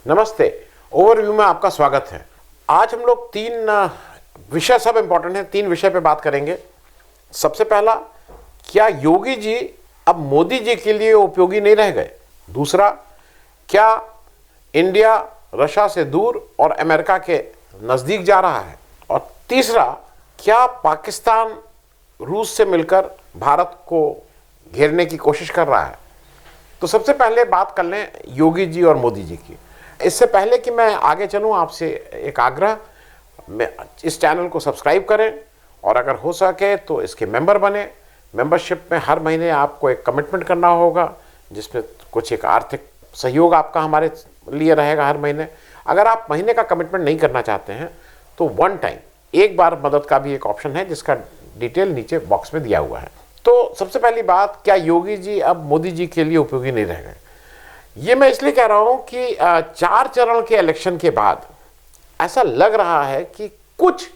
नमस्ते। ओवरव्यू में आपका स्वागत है। आज हम लोग तीन विषय, सब इंपॉर्टेंट हैं, तीन विषय पे बात करेंगे। सबसे पहला, क्या योगी जी अब मोदी जी के लिए उपयोगी नहीं रह गए? दूसरा, क्या इंडिया रशिया से दूर और अमेरिका के नज़दीक जा रहा है? और तीसरा, क्या पाकिस्तान रूस से मिलकर भारत को घेरने की कोशिश कर रहा है? तो सबसे पहले बात कर लें योगी जी और मोदी जी की। इससे पहले कि मैं आगे चलूं, आपसे एक आग्रह, इस चैनल को सब्सक्राइब करें और अगर हो सके तो इसके मेंबर बने। मेंबरशिप में हर महीने आपको एक कमिटमेंट करना होगा, जिसमें कुछ एक आर्थिक सहयोग आपका हमारे लिए रहेगा हर महीने। अगर आप महीने का कमिटमेंट नहीं करना चाहते हैं तो वन टाइम, एक बार मदद का भी एक ऑप्शन है, जिसका डिटेल नीचे बॉक्स में दिया हुआ है। तो सबसे पहली बात, क्या योगी जी अब मोदी जी के लिए उपयोगी नहीं रह गए? ये मैं इसलिए कह रहा हूं कि 4 चरण के इलेक्शन के बाद ऐसा लग रहा है कि कुछ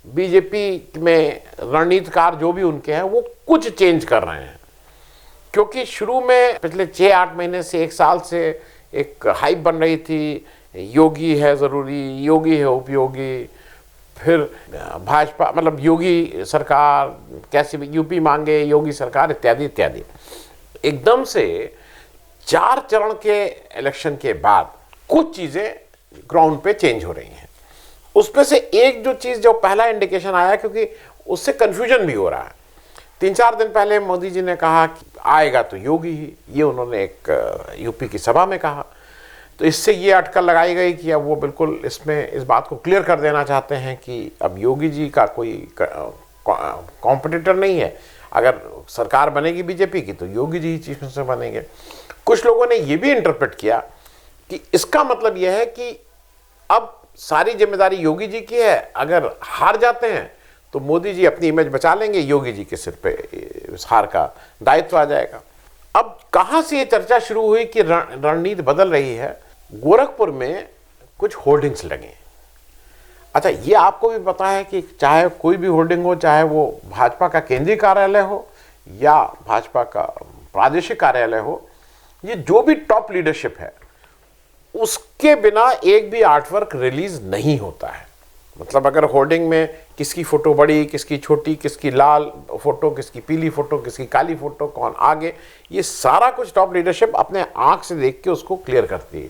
बीजेपी में रणनीतिकार जो भी उनके हैं वो कुछ चेंज कर रहे हैं। क्योंकि शुरू में पिछले 6-8 महीने से, एक साल से एक हाइप बन रही थी, योगी है ज़रूरी, योगी है उपयोगी, फिर भाजपा मतलब योगी सरकार कैसे भी यूपी मांगे, योगी सरकार इत्यादि इत्यादि। एकदम से 4 चरण के इलेक्शन के बाद कुछ चीज़ें ग्राउंड पे चेंज हो रही हैं। उसमें से एक जो चीज़, जो पहला इंडिकेशन आया, क्योंकि उससे कन्फ्यूजन भी हो रहा है। 3-4 दिन पहले मोदी जी ने कहा कि आएगा तो योगी ही, ये उन्होंने एक यूपी की सभा में कहा। तो इससे ये अटकल लगाई गई कि अब वो बिल्कुल इसमें इस बात को क्लियर कर देना चाहते हैं कि अब योगी जी का कोई कॉम्पिटिटर नहीं है। अगर सरकार बनेगी बीजेपी की तो योगी जी ही चीफ मिनिस्टर बनेंगे। कुछ लोगों ने ये भी इंटरप्रेट किया कि इसका मतलब यह है कि अब सारी जिम्मेदारी योगी जी की है, अगर हार जाते हैं तो मोदी जी अपनी इमेज बचा लेंगे, योगी जी के सिर पे इस हार का दायित्व आ जाएगा। अब कहाँ से ये चर्चा शुरू हुई कि रणनीति बदल रही है? गोरखपुर में कुछ होर्डिंग्स लगे। अच्छा, ये आपको भी पता है कि चाहे कोई भी होर्डिंग हो, चाहे वो भाजपा का केंद्रीय कार्यालय हो या भाजपा का प्रादेशिक कार्यालय हो, ये जो भी टॉप लीडरशिप है उसके बिना एक भी आर्टवर्क रिलीज नहीं होता है। मतलब अगर होर्डिंग में किसकी फोटो बड़ी, किसकी छोटी, किसकी लाल फोटो, किसकी पीली फोटो, किसकी काली फोटो, कौन आगे, ये सारा कुछ टॉप लीडरशिप अपने आंख से देख के उसको क्लियर करती है।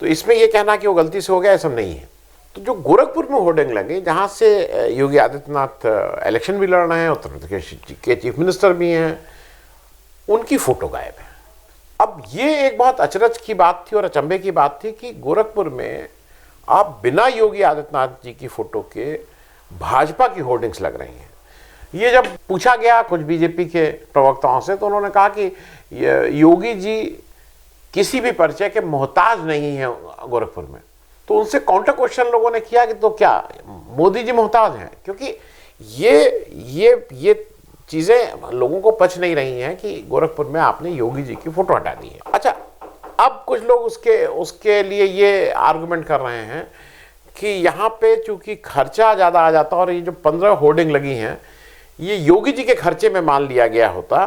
तो इसमें यह कहना कि वो गलती से हो गया, ऐसा नहीं है। तो जो गोरखपुर में होर्डिंग लगे, जहाँ से योगी आदित्यनाथ इलेक्शन भी लड़ रहे हैं, उत्तर प्रदेश के चीफ मिनिस्टर भी हैं, उनकी फोटो गायब है। अब ये एक बहुत अचरज की बात थी और अचंभे की बात थी कि गोरखपुर में आप बिना योगी आदित्यनाथ जी की फोटो के भाजपा की होर्डिंग्स लग रही हैं। ये जब पूछा गया कुछ बीजेपी के प्रवक्ताओं से, तो उन्होंने कहा कि योगी जी किसी भी परिचय के मोहताज नहीं है गोरखपुर में। तो उनसे काउंटर क्वेश्चन लोगों ने किया कि तो क्या मोदी जी मोहताज हैं? क्योंकि ये चीज़ें लोगों को पच नहीं रही हैं कि गोरखपुर में आपने योगी जी की फोटो हटा दी है। अच्छा, अब कुछ लोग उसके लिए ये आर्गुमेंट कर रहे हैं कि यहाँ पे चूंकि खर्चा ज़्यादा आ जाता, और ये जो 15 होर्डिंग लगी हैं ये योगी जी के खर्चे में मान लिया गया होता,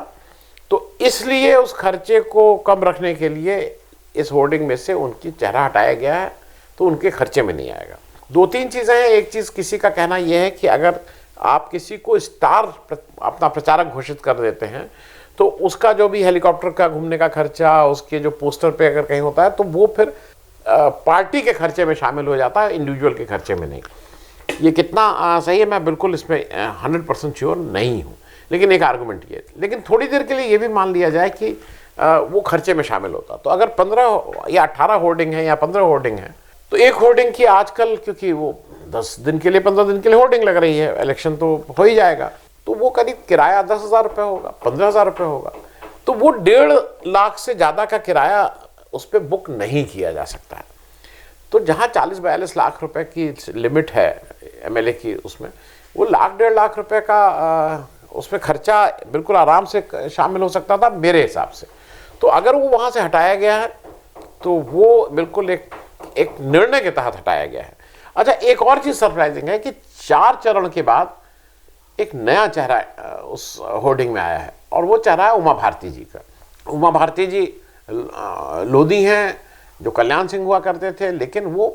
तो इसलिए उस खर्चे को कम रखने के लिए इस होर्डिंग में से उनकी चेहरा हटाया गया है, तो उनके खर्चे में नहीं आएगा। 2-3 चीज़ें हैं। एक चीज़, किसी का कहना यह है कि अगर आप किसी को स्टार अपना प्रचारक घोषित कर देते हैं तो उसका जो भी हेलीकॉप्टर का घूमने का खर्चा, उसके जो पोस्टर पे अगर कहीं होता है, तो वो फिर पार्टी के खर्चे में शामिल हो जाता है, इंडिविजुअल के खर्चे में नहीं। ये कितना सही है मैं बिल्कुल इसमें 100% श्योर नहीं हूँ, लेकिन एक आर्गुमेंट ये। लेकिन थोड़ी देर के लिए ये भी मान लिया जाए कि वो खर्चे में शामिल होता, तो अगर 15 या 18 होर्डिंग है या 15 होर्डिंग है, तो एक होर्डिंग की आजकल, क्योंकि वो 10 दिन के लिए 15 दिन के लिए होर्डिंग लग रही है, इलेक्शन तो हो ही जाएगा, तो वो करीब किराया 10,000 रुपये होगा, 15,000 रुपये होगा। तो वो 1.5 लाख से ज़्यादा का किराया उस पर बुक नहीं किया जा सकता है। तो जहाँ 40-42 लाख रुपए की लिमिट है एमएलए की, उसमें वो 1.5 लाख रुपए का उसमें खर्चा बिल्कुल आराम से शामिल हो सकता था मेरे हिसाब से। तो अगर वो वहाँ से हटाया गया है तो वो बिल्कुल एक निर्णय के तहत हटाया गया है। अच्छा, एक और चीज़ सरप्राइजिंग है कि 4 चरण के बाद एक नया चेहरा उस होर्डिंग में आया है, और वो चेहरा है उमा भारती जी का। उमा भारती जी लोधी हैं, जो कल्याण सिंह हुआ करते थे, लेकिन वो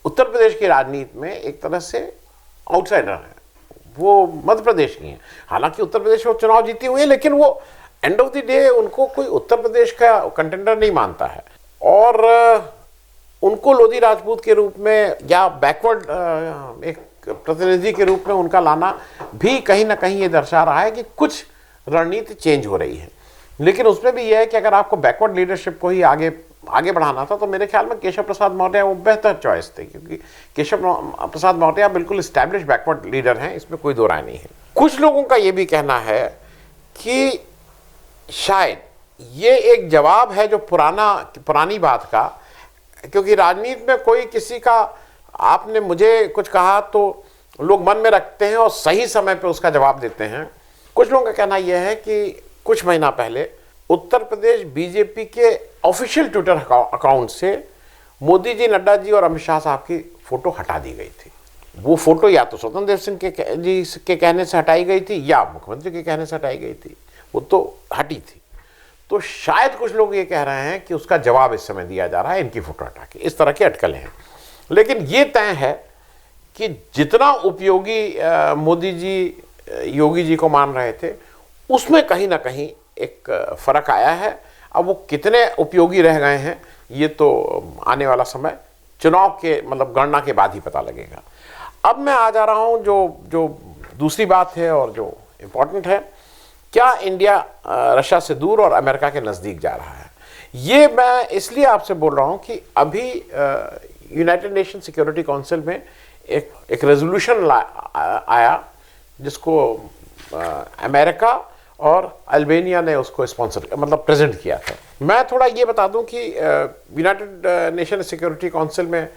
उत्तर प्रदेश की राजनीति में एक तरह से आउटसाइडर हैं। वो मध्य प्रदेश की हैं, हालांकि उत्तर प्रदेश में चुनाव जीती हुई है, लेकिन वो एंड ऑफ द डे उनको कोई उत्तर प्रदेश का कंटेंडर नहीं मानता है। और उनको लोधी राजपूत के रूप में या बैकवर्ड एक प्रतिनिधि के रूप में उनका लाना भी कहीं ना कहीं ये दर्शा रहा है कि कुछ रणनीति चेंज हो रही है। लेकिन उसमें भी यह है कि अगर आपको बैकवर्ड लीडरशिप को ही आगे बढ़ाना था तो मेरे ख्याल में केशव प्रसाद मौर्य वो बेहतर चॉइस थे, क्योंकि केशव प्रसाद मौर्य बिल्कुल इस्टेब्लिश बैकवर्ड लीडर हैं, इसमें कोई दो राय नहीं है। कुछ लोगों का ये भी कहना है कि शायद ये एक जवाब है जो पुरानी बात का, क्योंकि राजनीति में कोई किसी का आपने मुझे कुछ कहा तो लोग मन में रखते हैं और सही समय पे उसका जवाब देते हैं। कुछ लोगों का कहना यह है कि कुछ महीना पहले उत्तर प्रदेश बीजेपी के ऑफिशियल ट्विटर अकाउंट से मोदी जी, नड्डा जी और अमित शाह साहब की फोटो हटा दी गई थी। वो फोटो या तो स्वतंत्र देव सिंह के कहने से हटाई गई थी या मुख्यमंत्री के कहने से हटाई गई थी, वो तो हटी थी। तो शायद कुछ लोग ये कह रहे हैं कि उसका जवाब इस समय दिया जा रहा है इनकी फोटो हटा के, इस तरह की अटकलें हैं। लेकिन ये तय है कि जितना उपयोगी मोदी जी योगी जी को मान रहे थे, उसमें कहीं ना कहीं एक फर्क आया है। अब वो कितने उपयोगी रह गए हैं ये तो आने वाला समय चुनाव के मतलब गणना के बाद ही पता लगेगा। अब मैं आ जा रहा हूँ जो दूसरी बात है और जो इम्पोर्टेंट है, क्या इंडिया रशिया से दूर और अमेरिका के नज़दीक जा रहा है। ये मैं इसलिए आपसे बोल रहा हूँ कि अभी यूनाइटेड नेशन सिक्योरिटी काउंसिल में एक रेजोल्यूशन आया जिसको अमेरिका और अल्बानिया ने उसको स्पॉन्सर मतलब प्रेजेंट किया था। मैं थोड़ा ये बता दूं कि यूनाइटेड नेशन सिक्योरिटी काउंसिल में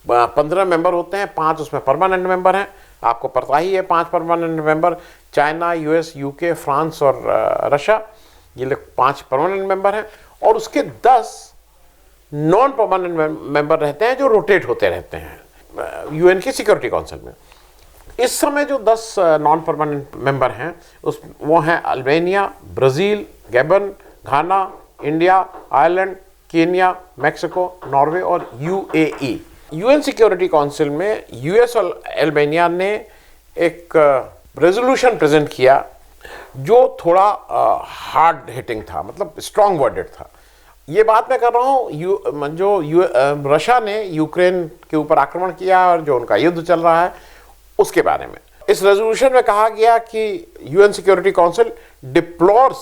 15 मेंबर होते हैं, 5 उसमें परमानेंट मेंबर हैं। आपको पता ही है 5 permanent member, China, US, UK, France और रशिया, ये लोग 5 परमानेंट मेंबर हैं। और उसके 10 नॉन परमानेंट मेंबर रहते हैं जो रोटेट होते रहते हैं यूएन की सिक्योरिटी काउंसिल में। इस समय जो 10 नॉन परमानेंट मेंबर हैं वो हैं Albania, Brazil, Gabon, Ghana, India, Ireland, Kenya, Mexico, Norway और यूएई। यूएन सिक्योरिटी काउंसिल में यूएस और अल्बानिया ने एक रेजोल्यूशन प्रेजेंट किया जो थोड़ा हार्ड हिटिंग था, मतलब स्ट्रॉन्ग वर्डेड था। ये बात मैं कर रहा हूँ जो रशिया ने यूक्रेन के ऊपर आक्रमण किया और जो उनका युद्ध चल रहा है उसके बारे में। इस रेजोल्यूशन में कहा गया कि UN security council deplores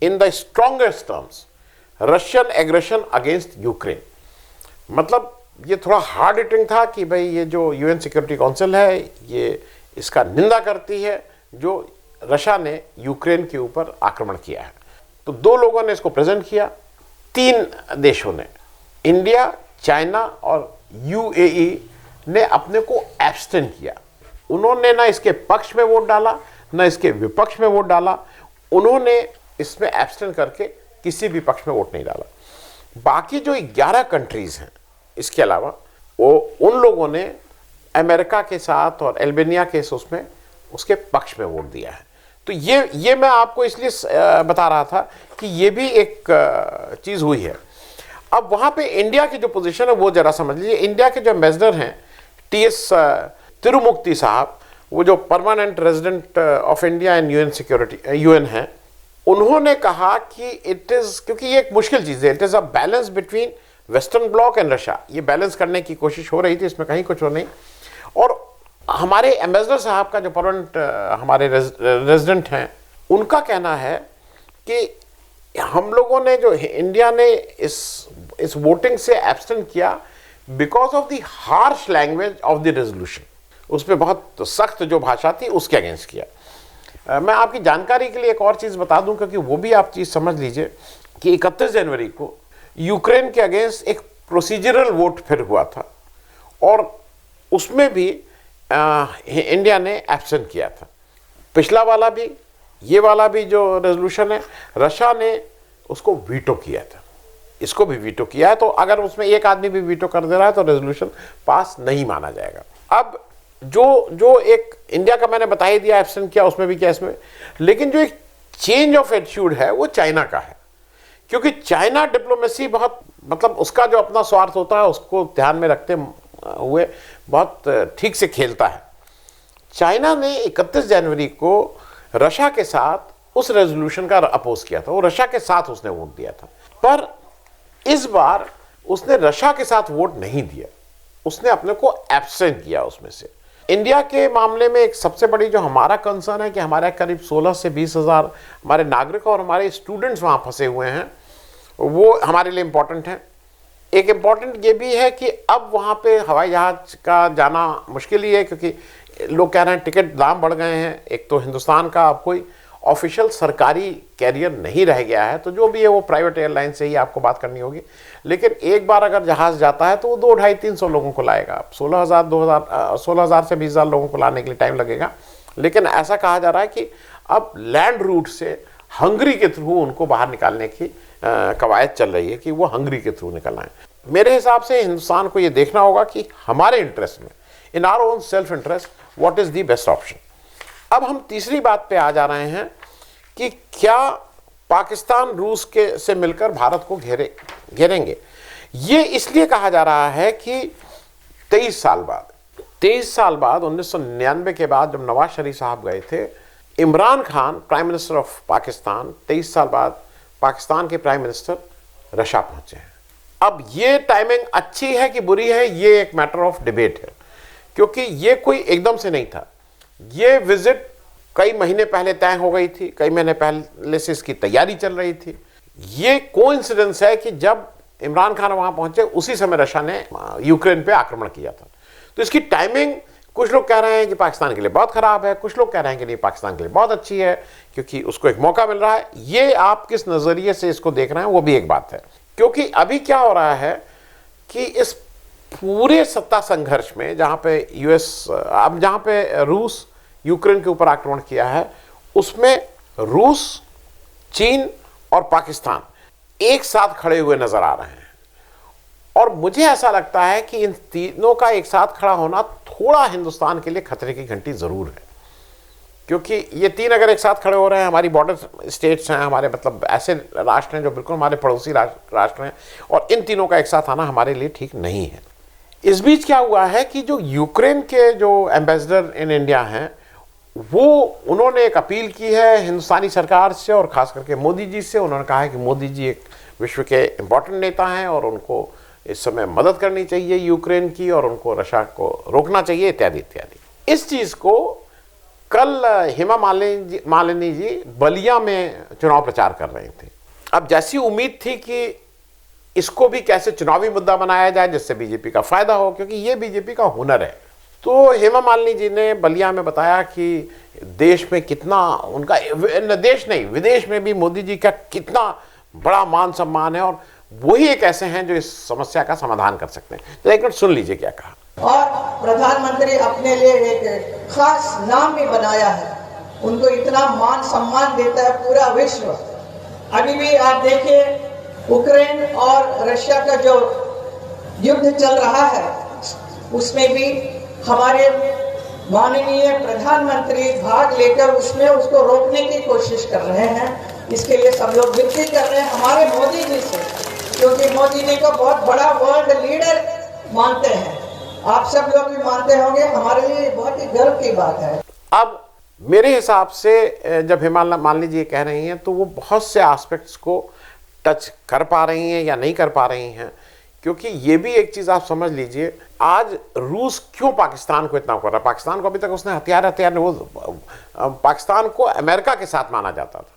in the strongest terms Russian aggression against Ukraine. मतलब ये थोड़ा हार्ड हिटिंग था कि भाई ये जो यूएन सिक्योरिटी काउंसिल है ये इसका निंदा करती है जो रशिया ने यूक्रेन के ऊपर आक्रमण किया है। तो 2 लोगों ने इसको प्रेजेंट किया, 3 देशों ने, इंडिया, चाइना और यूएई ने अपने को एब्स्टेन किया। उन्होंने ना इसके पक्ष में वोट डाला ना इसके विपक्ष में वोट डाला, उन्होंने इसमें एब्स्टेन करके किसी भी पक्ष में वोट नहीं डाला। बाकी जो 11 कंट्रीज हैं इसके अलावा वो उन लोगों ने अमेरिका के साथ और अल्बानिया के उसमें उसके पक्ष में वोट दिया है। तो ये मैं आपको इसलिए बता रहा था कि ये भी एक चीज़ हुई है। अब वहाँ पे इंडिया की जो पोजीशन है वो जरा समझ लीजिए। इंडिया के जो एम्बेसडर हैं टीएस तिरुमूर्ति साहब, वो जो permanent resident of India in UN हैं, उन्होंने कहा कि इट इज़, क्योंकि ये एक मुश्किल चीज़ है, it is a balance between western block and Russia. ये बैलेंस करने की कोशिश हो रही थी, इसमें कहीं कुछ हो नहीं। और हमारे एम्बेसडर साहब का जो परमानेंट हमारे रेजिडेंट हैं, उनका कहना है कि हम लोगों ने जो इंडिया ने इस वोटिंग से एब्स्टेन किया because of the harsh language of the resolution. उसमें बहुत सख्त जो भाषा थी उसके अगेंस्ट किया। मैं आपकी जानकारी के लिए एक और चीज़ बता दूं, क्योंकि वो भी आप चीज़ समझ लीजिए कि 31 जनवरी को यूक्रेन के अगेंस्ट एक प्रोसीजरल वोट फिर हुआ था और उसमें भी इंडिया ने एब्सेंट किया था। पिछला वाला भी, ये वाला भी जो रेजोल्यूशन है, रशिया ने उसको वीटो किया था, इसको भी वीटो किया है। तो अगर उसमें एक आदमी भी वीटो कर दे रहा है तो रेजोल्यूशन पास नहीं माना जाएगा। अब जो एक इंडिया का मैंने बता ही दिया एब्सेंट किया, उसमें भी क्या इसमें, लेकिन जो एक चेंज ऑफ एटीट्यूड है वो चाइना का है, क्योंकि चाइना डिप्लोमेसी बहुत मतलब उसका जो अपना स्वार्थ होता है उसको ध्यान में रखते हुए बहुत ठीक से खेलता है। चाइना ने 31 जनवरी को रशिया के साथ उस रेजोल्यूशन का अपोज किया था, वो रशिया के साथ उसने वोट दिया था, पर इस बार उसने रशिया के साथ वोट नहीं दिया, उसने अपने को एब्सेंट किया उसमें से। इंडिया के मामले में एक सबसे बड़ी जो हमारा कंसर्न है कि हमारे करीब 16 से 20 हज़ार हमारे नागरिक और हमारे स्टूडेंट्स वहाँ फंसे हुए हैं, वो हमारे लिए इम्पोर्टेंट है। एक इम्पॉर्टेंट ये भी है कि अब वहाँ पे हवाई जहाज़ का जाना मुश्किल ही है, क्योंकि लोग कह रहे हैं टिकट दाम बढ़ गए हैं। एक तो हिंदुस्तान का अब कोई ऑफिशियल सरकारी कैरियर नहीं रह गया है, तो जो भी है वो प्राइवेट एयरलाइन से ही आपको बात करनी होगी। लेकिन एक बार अगर जहाज़ जाता है तो वो 2-250-300 लोगों को लाएगा। 16,000 से 20,000 लोगों को लाने के लिए टाइम लगेगा। लेकिन ऐसा कहा जा रहा है कि अब लैंड रूट से हंगरी के थ्रू उनको बाहर निकालने की कवायद चल रही है कि वो हंगरी के थ्रू निकल आए। मेरे हिसाब से हिंदुस्तान को ये देखना होगा कि हमारे इंटरेस्ट में, in our own self interest, what is the best option. अब हम तीसरी बात पे आ जा रहे हैं कि क्या पाकिस्तान रूस के से मिलकर भारत को घेरेंगे। ये इसलिए कहा जा रहा है कि 23 साल बाद 1999 के बाद जब नवाज शरीफ साहब गए थे, Imran Khan prime minister of Pakistan 23 साल बाद पाकिस्तान के प्राइम मिनिस्टर रशिया पहुंचे हैं। अब ये टाइमिंग अच्छी है कि बुरी है, ये एक मैटर ऑफ डिबेट है, क्योंकि ये कोई एकदम से नहीं था। ये विजिट कई महीने पहले तय हो गई थी, कई महीने पहले से इसकी तैयारी चल रही थी। ये कोइंसिडेंस है कि जब इमरान खान वहां पहुंचे उसी समय रशिया ने यूक्रेन पे आक्रमण किया था। तो इसकी टाइमिंग, कुछ लोग कह रहे हैं कि पाकिस्तान के लिए बहुत खराब है, कुछ लोग कह रहे हैं कि नहीं पाकिस्तान के लिए बहुत अच्छी है, क्योंकि उसको एक मौका मिल रहा है। ये आप किस नजरिए से इसको देख रहे हैं वो भी एक बात है, क्योंकि अभी क्या हो रहा है कि इस पूरे सत्ता संघर्ष में जहां पे अब जहां पे रूस यूक्रेन के ऊपर आक्रमण किया है, उसमें रूस, चीन और पाकिस्तान एक साथ खड़े हुए नजर आ रहे हैं। और मुझे ऐसा लगता है कि इन तीनों का एक साथ खड़ा होना थोड़ा हिंदुस्तान के लिए खतरे की घंटी जरूर है, क्योंकि ये तीन अगर एक साथ खड़े हो रहे हैं, हमारी बॉर्डर स्टेट्स हैं, हमारे मतलब ऐसे राष्ट्र हैं जो बिल्कुल हमारे पड़ोसी राष्ट्र हैं, और इन तीनों का एक साथ आना हमारे लिए ठीक नहीं है। इस बीच क्या हुआ है कि जो यूक्रेन के जो एम्बेसडर इन इंडिया हैं, वो उन्होंने एक अपील की है हिंदुस्तानी सरकार से और ख़ास करके मोदी जी से। उन्होंने कहा है कि मोदी जी एक विश्व के इम्पोर्टेंट नेता हैं और उनको इस समय मदद करनी चाहिए यूक्रेन की, और उनको रशिया को रोकना चाहिए, इत्यादि इत्यादि। इस चीज़ को कल हेमा मालिनी जी बलिया में चुनाव प्रचार कर रहे थे। अब जैसी उम्मीद थी कि इसको भी कैसे चुनावी मुद्दा बनाया जाए जिससे बीजेपी का फायदा हो, क्योंकि ये बीजेपी का हुनर है। तो हेमा मालिनी जी ने बलिया में बताया कि देश में कितना उनका, देश नहीं विदेश में भी मोदी जी का कितना बड़ा मान सम्मान है, और वही एक ऐसे हैं जो इस समस्या का समाधान कर सकते हैं। तो एक मिनट सुन लीजिए क्या कहा। और प्रधानमंत्री अपने लिए एक खास नाम भी बनाया है, उनको इतना मान सम्मान देता है पूरा विश्व। अभी भी आप देखिए यूक्रेन और रशिया का जो युद्ध चल रहा है, उसमें भी हमारे माननीय प्रधानमंत्री भाग लेकर उसमें उसको रोकने की कोशिश कर रहे हैं। इसके लिए सब लोग विनती कर रहे हैं हमारे मोदी जी से, क्योंकि मोदी जी को बहुत बड़ा वर्ल्ड लीडर मानते हैं, आप सब लोग भी मानते होंगे। हमारे लिए बहुत ही गर्व की बात है। अब मेरे हिसाब से जब हेमा मालिनी जी कह रही हैं तो वो बहुत से एस्पेक्ट्स को टच कर पा रही हैं या नहीं कर पा रही हैं, क्योंकि ये भी एक चीज़ आप समझ लीजिए, आज रूस क्यों पाकिस्तान को इतना कर रहा है। पाकिस्तान को अभी तक उसने हथियार वो पाकिस्तान को अमेरिका के साथ माना जाता था,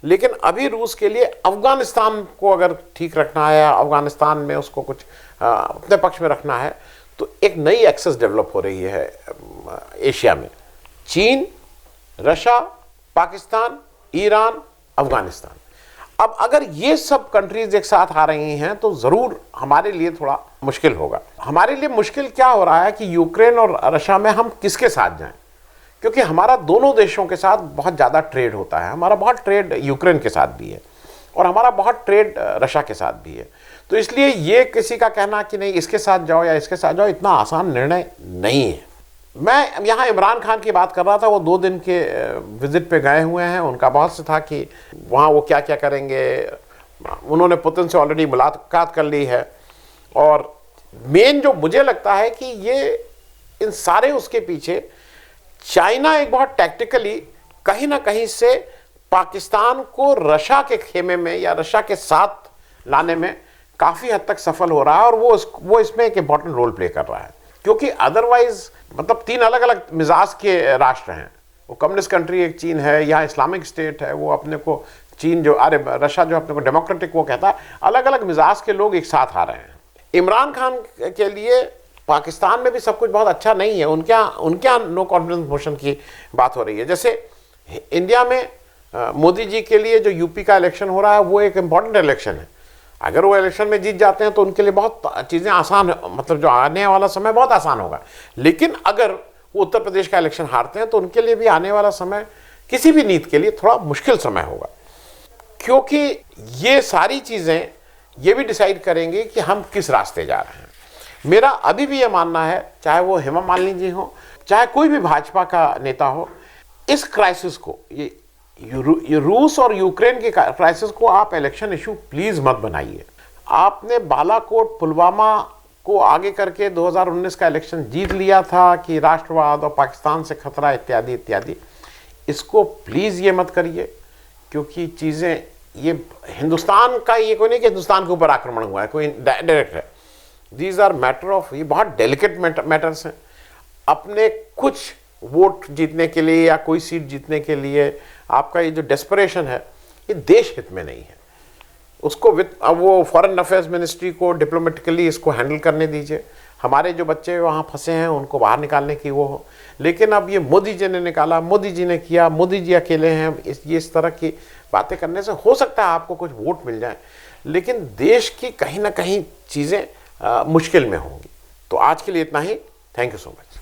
लेकिन अभी रूस के लिए अफगानिस्तान को अगर ठीक रखना है या अफगानिस्तान में उसको कुछ अपने पक्ष में रखना है, तो एक नई एक्सेस डेवलप हो रही है एशिया में। चीन, रशिया, पाकिस्तान, ईरान, अफगानिस्तान। अब अगर ये सब कंट्रीज एक साथ आ रही हैं तो ज़रूर हमारे लिए थोड़ा मुश्किल होगा। हमारे लिए मुश्किल क्या हो रहा है कि यूक्रेन और रशिया में हम किसके साथ जाएं, क्योंकि हमारा दोनों देशों के साथ बहुत ज़्यादा ट्रेड होता है। हमारा बहुत ट्रेड यूक्रेन के साथ भी है और हमारा बहुत ट्रेड रशिया के साथ भी है। तो इसलिए ये किसी का कहना कि नहीं इसके साथ जाओ या इसके साथ जाओ, इतना आसान निर्णय नहीं है। मैं यहाँ इमरान खान की बात कर रहा था, वो 2 दिन के विजिट पे गए हुए हैं। उनका बहुत से था कि वहाँ वो क्या क्या करेंगे, उन्होंने पुतिन से ऑलरेडी मुलाकात कर ली है। और मेन जो मुझे लगता है कि ये इन सारे उसके पीछे चाइना एक बहुत टैक्टिकली कहीं ना कहीं से पाकिस्तान को रशिया के खेमे में या रशिया के साथ लाने में काफ़ी हद तक सफल हो रहा है, और वो इसमें एक इंपॉर्टेंट रोल प्ले कर रहा है। क्योंकि अदरवाइज मतलब 3 अलग अलग मिजाज के राष्ट्र हैं। वो कम्युनिस्ट कंट्री एक चीन है, यहाँ इस्लामिक स्टेट है, वो अपने को चीन जो रशिया जो अपने को डेमोक्रेटिक वो कहता है, अलग अलग मिजाज के लोग एक साथ आ रहे हैं। इमरान खान के लिए पाकिस्तान में भी सब कुछ बहुत अच्छा नहीं है। उनके यहाँ नो कॉन्फिडेंस मोशन की बात हो रही है। जैसे इंडिया में मोदी जी के लिए जो यूपी का इलेक्शन हो रहा है वो एक इम्पॉर्टेंट इलेक्शन है। अगर वो इलेक्शन में जीत जाते हैं तो उनके लिए बहुत चीज़ें आसान, मतलब जो आने वाला समय बहुत आसान होगा। लेकिन अगर वो उत्तर प्रदेश का इलेक्शन हारते हैं तो उनके लिए भी आने वाला समय किसी भी नीति के लिए थोड़ा मुश्किल समय होगा, क्योंकि ये सारी चीज़ें ये भी डिसाइड करेंगे कि हम किस रास्ते जा रहे हैं। मेरा अभी भी ये मानना है, चाहे वो हेमा मालिनी जी हो, चाहे कोई भी भाजपा का नेता हो, इस क्राइसिस को, ये रूस और यूक्रेन के क्राइसिस को आप इलेक्शन इशू प्लीज़ मत बनाइए। आपने बालाकोट पुलवामा को आगे करके 2019 का इलेक्शन जीत लिया था कि राष्ट्रवाद और पाकिस्तान से खतरा इत्यादि इत्यादि। इसको प्लीज़ ये मत करिए, क्योंकि चीज़ें ये हिंदुस्तान का ये कोई नहीं कि हिंदुस्तान के ऊपर आक्रमण हुआ है, कोई डायरेक्ट है। दीज आर मैटर ऑफ, ये बहुत डेलिकेट मैटर्स हैं। अपने कुछ वोट जीतने के लिए या कोई सीट जीतने के लिए आपका ये जो डेस्परेशन है, ये देश हित में नहीं है। उसको अब वो फॉरेन अफेयर्स मिनिस्ट्री को डिप्लोमेटिकली इसको हैंडल करने दीजिए। हमारे जो बच्चे वहाँ फंसे हैं उनको बाहर निकालने की वो हो। लेकिन अब ये मोदी जी ने निकाला, मोदी जी ने किया, मोदी जी अकेले हैं, इस तरह की बातें करने से हो सकता है आपको कुछ वोट मिल जाए, लेकिन देश की कहीं ना कहीं चीज़ें मुश्किल में होंगी। तो आज के लिए इतना ही। Thank you so much.